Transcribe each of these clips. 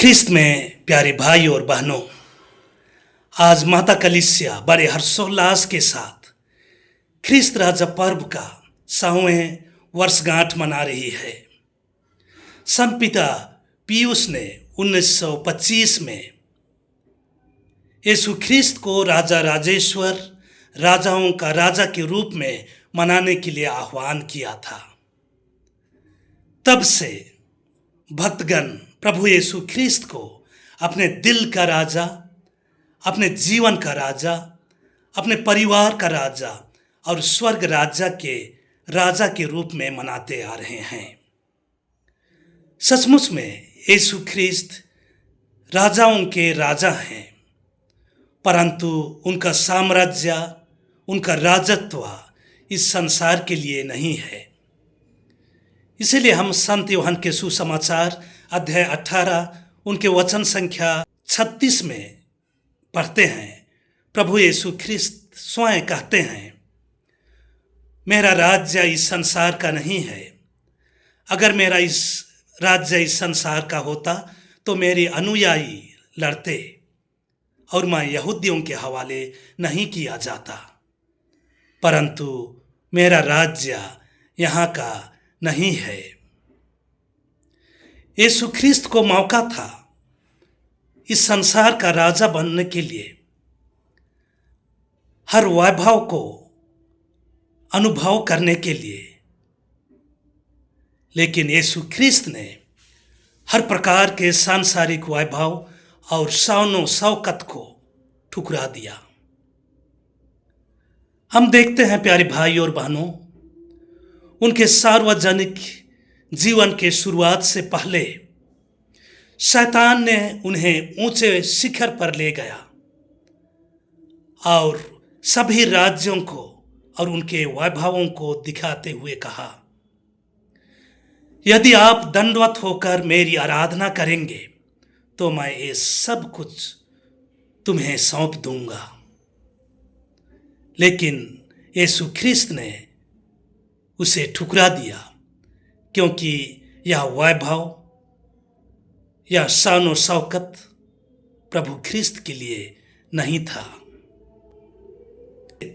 ख्रिस्त में प्यारे भाई और बहनों, आज माता कलीसिया बड़े हर्षोल्लास के साथ ख्रिस्त राजा पर्व का 100वें वर्षगांठ मना रही है। संत पिता पियूस ने 1925 में यीशु ख्रिस्त को राजा राजेश्वर, राजाओं का राजा के रूप में मनाने के लिए आह्वान किया था। तब से भक्तगण प्रभु यीशु ख्रिस्त को अपने दिल का राजा, अपने जीवन का राजा, अपने परिवार का राजा और स्वर्ग राजा के रूप में मनाते आ रहे हैं। सचमुच में यीशु ख्रिस्त राजाओं के राजा हैं, परंतु उनका साम्राज्य, उनका राजत्व इस संसार के लिए नहीं है। इसीलिए हम संत यूहन्ना के सुसमाचार अध्याय 18 उनके वचन संख्या 36 में पढ़ते हैं। प्रभु यीशु ख्रिस्त स्वयं कहते हैं, मेरा राज्य इस संसार का नहीं है। अगर मेरा इस राज्य इस संसार का होता तो मेरे अनुयायी लड़ते और मैं यहूदियों के हवाले नहीं किया जाता, परंतु मेरा राज्य यहाँ का नहीं है। यीशु ख्रिस्त को मौका था इस संसार का राजा बनने के लिए, हर वैभव को अनुभव करने के लिए, लेकिन यीशु ख्रिस्त ने हर प्रकार के सांसारिक वैभव और शानो शौकत को ठुकरा दिया। हम देखते हैं प्यारे भाई और बहनों, उनके सार्वजनिक जीवन के शुरुआत से पहले शैतान ने उन्हें ऊंचे शिखर पर ले गया और सभी राज्यों को और उनके वैभवों को दिखाते हुए कहा, यदि आप दंडवत होकर मेरी आराधना करेंगे तो मैं ये सब कुछ तुम्हें सौंप दूंगा। लेकिन यीशु ख्रिस्त ने उसे ठुकरा दिया, क्योंकि यह वैभव, यह शान और शौकत प्रभु ख्रिस्त के लिए नहीं था।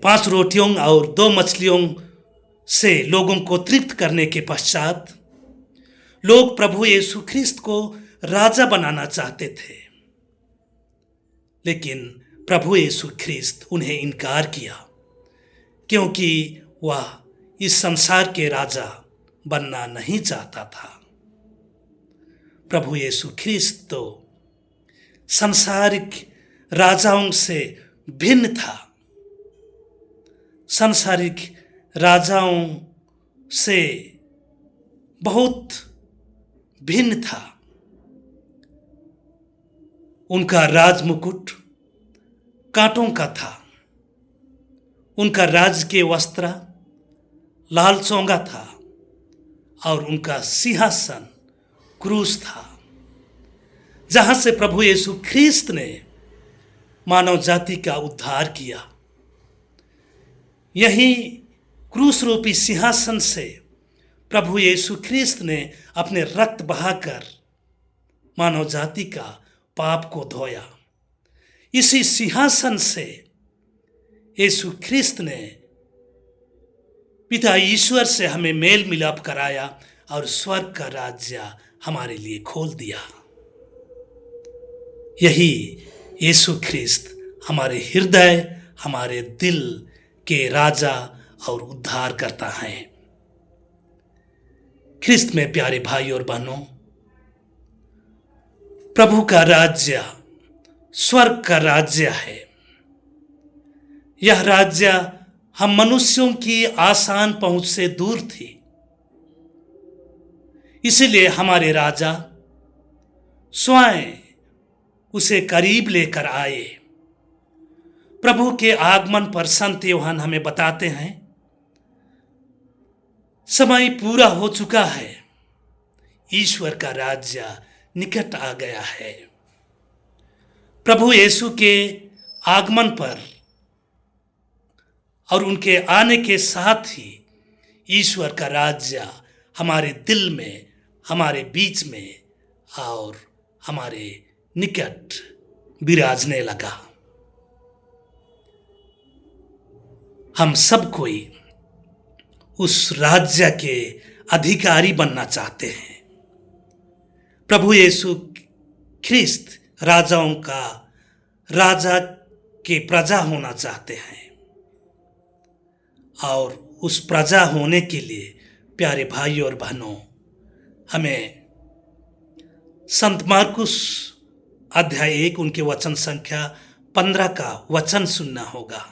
5 रोटियों और 2 मछलियों से लोगों को तृप्त करने के पश्चात लोग प्रभु यीशु ख्रिस्त को राजा बनाना चाहते थे, लेकिन प्रभु यीशु ख्रिस्त उन्हें इनकार किया, क्योंकि वह इस संसार के राजा बनना नहीं चाहता था। प्रभु यीशु ख्रिस्त तो सांसारिक राजाओं से भिन्न था, सांसारिक राजाओं से बहुत भिन्न था। उनका राज मुकुट कांटों का था, उनका राज के वस्त्र लाल चोंगा था और उनका सिंहासन क्रूस था, जहां से प्रभु यीशु ख्रिस्त ने मानव जाति का उद्धार किया। यही क्रूस रूपी सिंहासन से प्रभु यीशु ख्रिस्त ने अपने रक्त बहाकर मानव जाति का पाप को धोया। इसी सिंहासन से यीशु ख्रिस्त ने पिता ईश्वर से हमें मेल मिलाप कराया और स्वर्ग का राज्य हमारे लिए खोल दिया। यही यीशु ख्रिस्त हमारे हृदय, हमारे दिल के राजा और उद्धार करता है। ख्रिस्त में प्यारे भाई और बहनों, प्रभु का राज्य स्वर्ग का राज्य है। यह राज्य हम मनुष्यों की आसान पहुंच से दूर थी, इसलिए हमारे राजा स्वयं उसे करीब लेकर आए। प्रभु के आगमन पर संत यूहन्ना हमें बताते हैं, समय पूरा हो चुका है, ईश्वर का राज्य निकट आ गया है। प्रभु यीशु के आगमन पर और उनके आने के साथ ही ईश्वर का राज्य हमारे दिल में, हमारे बीच में और हमारे निकट विराजने लगा। हम सब कोई उस राज्य के अधिकारी बनना चाहते हैं। प्रभु यीशु ख्रिस्त राजाओं का राजा के प्रजा होना चाहते हैं और उस प्रजा होने के लिए प्यारे भाई और बहनों, हमें संत मार्कुस अध्याय 1 उनके वचन संख्या 15 का वचन सुनना होगा।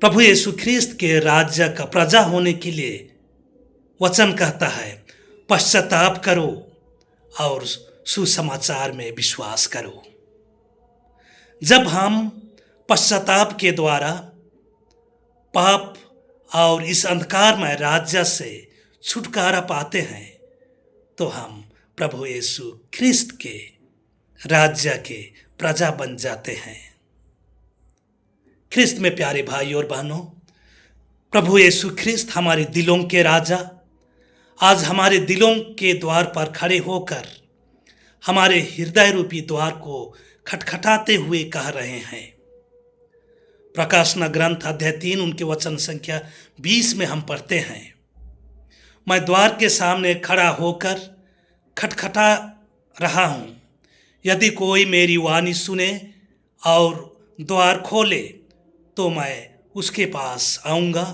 प्रभु यीशु ख्रिस्त के राज्य का प्रजा होने के लिए वचन कहता है, पश्चाताप करो और सुसमाचार में विश्वास करो। जब हम पश्चाताप के द्वारा पाप और इस अंधकारमय राज्य से छुटकारा पाते हैं तो हम प्रभु यीशु ख्रिस्त के राज्य के प्रजा बन जाते हैं। ख्रिस्त में प्यारे भाई और बहनों, प्रभु यीशु ख्रिस्त हमारे दिलों के राजा आज हमारे दिलों के द्वार पर खड़े होकर हमारे हृदय रूपी द्वार को खटखटाते हुए कह रहे हैं। प्रकाशना ग्रंथ अध्याय 3 उनके वचन संख्या 20 में हम पढ़ते हैं, मैं द्वार के सामने खड़ा होकर खटखटा रहा हूँ, यदि कोई मेरी वाणी सुने और द्वार खोले तो मैं उसके पास आऊँगा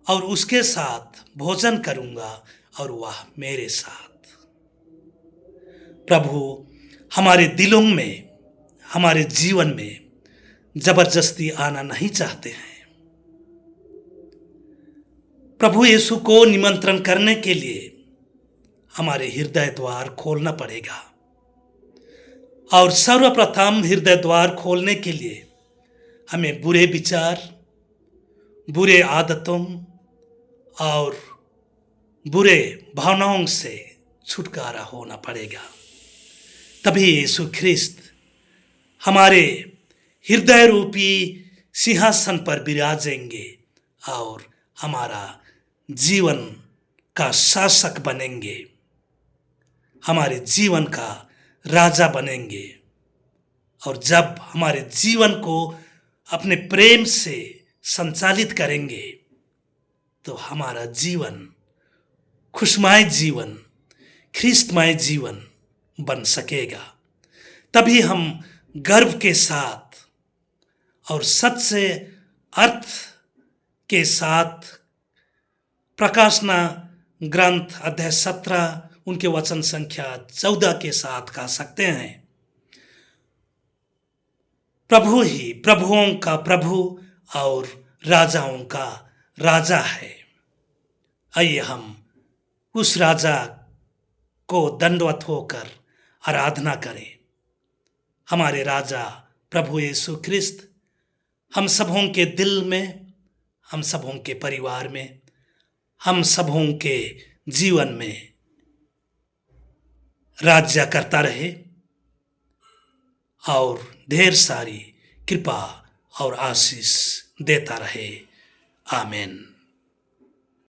और उसके साथ भोजन करूँगा और वह मेरे साथ। प्रभु हमारे दिलों में, हमारे जीवन में जबरदस्ती आना नहीं चाहते हैं। प्रभु यीशु को निमंत्रण करने के लिए हमारे हृदय द्वार खोलना पड़ेगा और सर्वप्रथम हृदय द्वार खोलने के लिए हमें बुरे विचार, बुरे आदतों और बुरे भावनाओं से छुटकारा होना पड़ेगा। तभी यीशु ख्रिस्त हमारे हृदय रूपी सिंहासन पर विराजेंगे और हमारा जीवन का शासक बनेंगे, हमारे जीवन का राजा बनेंगे। और जब हमारे जीवन को अपने प्रेम से संचालित करेंगे तो हमारा जीवन खुशमय जीवन, ख्रिस्तमय जीवन बन सकेगा। तभी हम गर्व के साथ और सच्चे अर्थ के साथ प्रकाशना ग्रंथ अध्याय 17 उनके वचन संख्या 14 के साथ कह सकते हैं, प्रभु ही प्रभुओं का प्रभु और राजाओं का राजा है। आइए हम उस राजा को दंडवत होकर आराधना करें। हमारे राजा प्रभु यीशु ख्रिस्त हम सबों के दिल में, हम सबों के परिवार में, हम सबों के जीवन में राज्य करता रहे और ढेर सारी कृपा और आशीष देता रहे। आमीन।